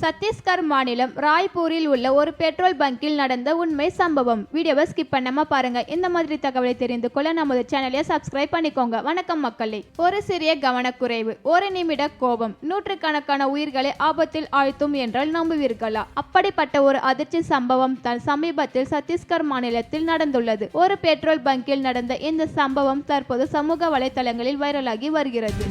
சத்தீஸ்கர் மாநிலம் ராய்ப்பூரில் உள்ள ஒரு பெட்ரோல் பங்கில் நடந்த உண்மை சம்பவம். வீடியோவை ஸ்கிப் பண்ணாம பாருங்க. இந்த மாதிரி தகவலை தெரிந்து கொள்ள நமது சேனலை சப்ஸ்கிரைப் பண்ணிக்கோங்க. வணக்கம் மக்களே. ஒரு சிறிய கவனக்குறைவு, ஒரு நிமிட கோபம் நூற்றுக்கணக்கான உயிர்களை ஆபத்தில் ஆழ்த்தும் என்றால் நம்புவீர்களா? அப்படிப்பட்ட ஒரு அதிர்ச்சி சம்பவம் தான் சமீபத்தில் சத்தீஸ்கர் மாநிலத்தில் நடந்துள்ளது. ஒரு பெட்ரோல் பங்கில் நடந்த இந்த சம்பவம் தற்போது சமூக வலைதளங்களில் வைரலாகி வருகிறது.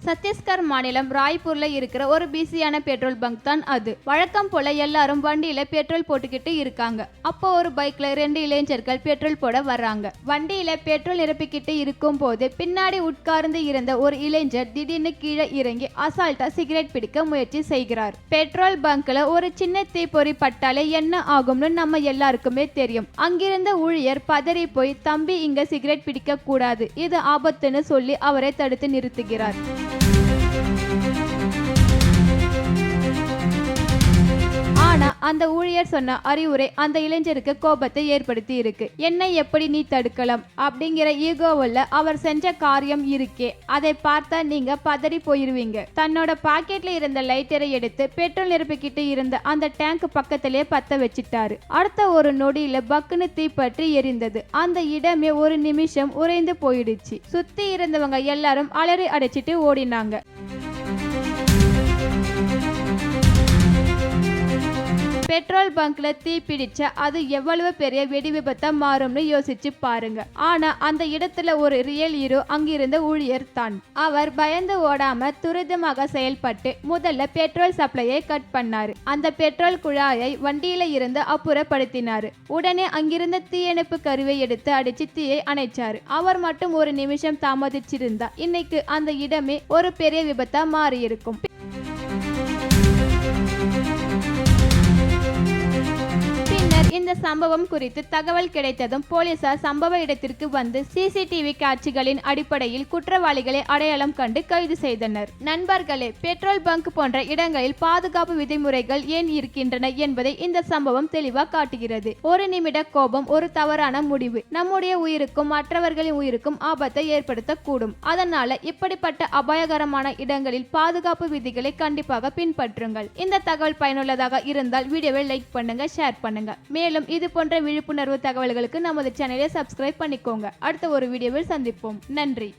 சத்தீஸ்கர் மாநிலம் ராய்ப்பூர்ல இருக்கிற ஒரு பிஸியான பெட்ரோல் பங்க் தான் அது. வழக்கம் போல எல்லாரும் வண்டியில பெட்ரோல் போட்டுக்கிட்டு இருக்காங்க. அப்போ ஒரு பைக்ல 2 இளைஞர்கள் பெட்ரோல் போட வர்றாங்க. வண்டியில பெட்ரோல் நிரப்பிக்கிட்டு இருக்கும் போது பின்னாடி உட்கார்ந்து இருந்த ஒரு இளைஞர் திடீர்னு கீழே இறங்கி அசால்ட்டா சிகரெட் பிடிக்க முயற்சி செய்கிறார். பெட்ரோல் பங்க்ல ஒரு சின்ன தீப்பொறி பட்டாலே என்ன ஆகும்னு நம்ம எல்லாருக்குமே தெரியும். அங்கிருந்த ஊழியர் பதறி போய், தம்பி இங்க சிகரெட் பிடிக்க கூடாது, இது ஆபத்துன்னு சொல்லி அவரை தடுத்து நிறுத்துகிறார். ஆனா அந்த ஊழியர் சொன்ன அறிவுரை அந்த இளைஞருக்கு கோபத்தை ஏற்படுத்தி இருக்கு. என்னை எப்படி நீ தடுக்கலாம் அப்படிங்கிற ஈகோவில் அவர் செஞ்ச காரியம் இருக்கே, அதை பார்த்தா நீங்க பதறி போயிருவீங்க. தன்னோட பாக்கெட்ல இருந்த லைட்டரை எடுத்து பெட்ரோல் நிரப்பிக்கிட்டு இருந்த அந்த டேங்க் பக்கத்திலே பத்த வச்சிட்டாரு. அடுத்த ஒரு நொடியில பக்குன்னு தீப்பற்றி எரிந்தது. அந்த இடமே ஒரு நிமிஷம் உறைந்து போயிடுச்சு. சுத்தி இருந்தவங்க எல்லாரும் அலறி அடைச்சிட்டு ஓடினாங்க. பெட்ரோல் பங்க்ல தீ பிடிச்சா அது எவ்வளவு பெரிய வெடி விபத்தா மாறும்னு யோசிச்சு பாருங்க. ஆனா அந்த இடத்துல ஒரு ரியல் ஹீரோ அங்கிருந்த ஊழியர் தான். அவர் பயந்து ஓடாம துரிதமாக செயல்பட்டு முதல்ல பெட்ரோல் சப்ளையை கட் பண்ணாரு. அந்த பெட்ரோல் குழாயை வண்டியில இருந்து அப்புறப்படுத்தினாரு. உடனே அங்கிருந்த தீயணைப்பு கருவை எடுத்து அடிச்சு தீயை அணைச்சாரு. அவர் மட்டும் ஒரு நிமிஷம் தாமதிச்சிருந்தா இன்னைக்கு அந்த இடமே ஒரு பெரிய விபத்தா மாறி இருக்கும். இந்த சம்பவம் குறித்து தகவல் கிடைத்ததும் போலீசார் சம்பவ இடத்திற்கு வந்து சிசிடிவி காட்சிகளின் அடிப்படையில் குற்றவாளிகளை அடையாளம் கண்டு கைது செய்தனர். நண்பர்களே, பெட்ரோல் பங்க் போன்ற இடங்களில் பாதுகாப்பு விதிமுறைகள் ஏன் இருக்கின்றன என்பதை இந்த சம்பவம் தெளிவாக காட்டுகிறது. ஒரு நிமிட கோபம், ஒரு தவறான முடிவு நம்முடைய உயிருக்கும் மற்றவர்களின் உயிருக்கும் ஆபத்தை ஏற்படுத்தக்கூடும். அதனால இப்படிப்பட்ட அபாயகரமான இடங்களில் பாதுகாப்பு விதிகளை கண்டிப்பாக பின்பற்றுங்கள். இந்த தகவல் பயனுள்ளதாக இருந்தால் வீடியோவை லைக் பண்ணுங்க, ஷேர் பண்ணுங்க. மேலும் இது போன்ற விழிப்புணர்வு தகவல்களுக்கு நமது சேனலை சப்ஸ்கிரைப் பண்ணிக்கோங்க. அடுத்த ஒரு வீடியோவில் சந்திப்போம். நன்றி.